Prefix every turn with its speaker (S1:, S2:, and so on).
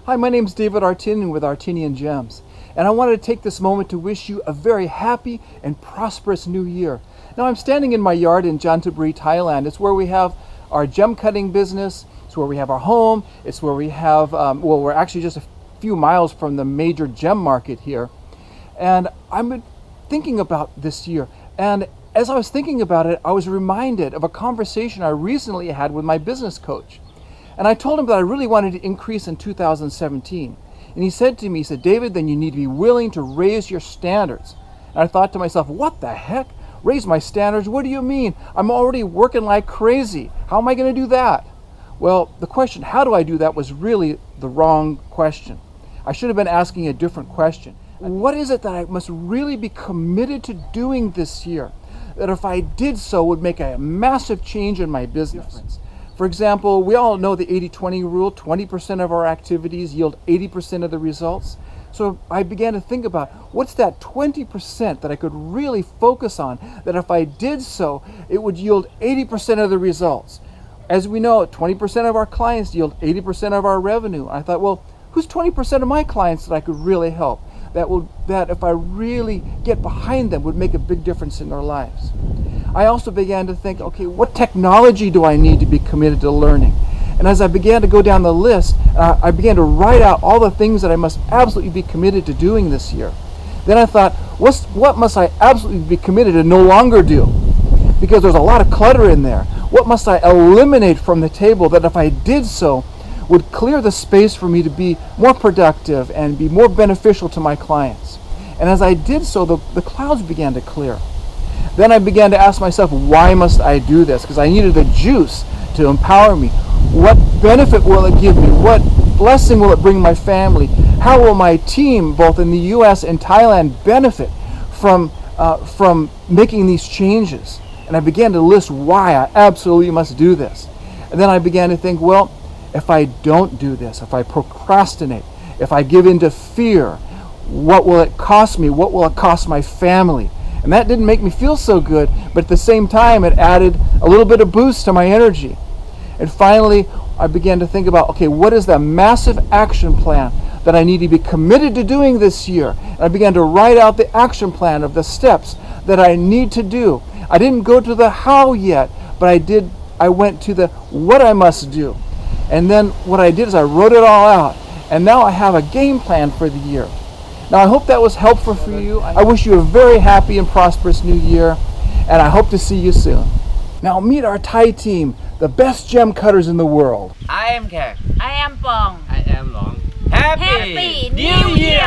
S1: Hi, my name is David Artinian with Artinian Gems, and I wanted to take this moment to wish you a very happy and prosperous new year. Now, I'm standing in my yard in Chanthaburi, Thailand. It's where we have our gem cutting business. It's where we have our home. It's where we have, we're actually just a few miles from the major gem market here. And I've been thinking about this year. And as I was thinking about it, I was reminded of a conversation I recently had with my business coach. And I told him that I really wanted to increase in 2017. And he said to me, he said, David, then you need to be willing to raise your standards. And I thought to myself, what the heck? Raise my standards? What do you mean? I'm already working like crazy. How am I going to do that? Well, the question, how do I do that, was really the wrong question. I should have been asking a different question. What is it that I must really be committed to doing this year, that if I did so would make a massive change in my business? For example, we all know the 80-20 rule. 20% of our activities yield 80% of the results. So I began to think about, what's that 20% that I could really focus on, that if I did so, it would yield 80% of the results? As we know, 20% of our clients yield 80% of our revenue. I thought, well, who's 20% of my clients that I could really help? That if I really get behind them would make a big difference in their lives. I also began to think, okay, what technology do I need to be committed to learning? And as I began to go down the list, I began to write out all the things that I must absolutely be committed to doing this year. Then I thought, what must I absolutely be committed to no longer do? Because there's a lot of clutter in there. What must I eliminate from the table that if I did so, would clear the space for me to be more productive and be more beneficial to my clients? And as I did so, the clouds began to clear. Then I began to ask myself, why must I do this? Because I needed the juice to empower me. What benefit will it give me? What blessing will it bring my family? How will my team, both in the U.S. and Thailand, benefit from making these changes? And I began to list why I absolutely must do this. And then I began to think, well, if I don't do this, if I procrastinate, if I give in to fear, what will it cost me? What will it cost my family? And that didn't make me feel so good, but at the same time, it added a little bit of boost to my energy. And finally, I began to think about, okay, what is the massive action plan that I need to be committed to doing this year? And I began to write out the action plan of the steps that I need to do. I didn't go to the how yet, but I went to the what I must do. And then what I did is I wrote it all out. And now I have a game plan for the year. Now I hope that was helpful for you. I wish you a very happy and prosperous new year. And I hope to see you soon. Now meet our Thai team, the best gem cutters in the world.
S2: I am Kang.
S3: I am Pong.
S2: I am Long. Happy
S3: Happy New Year!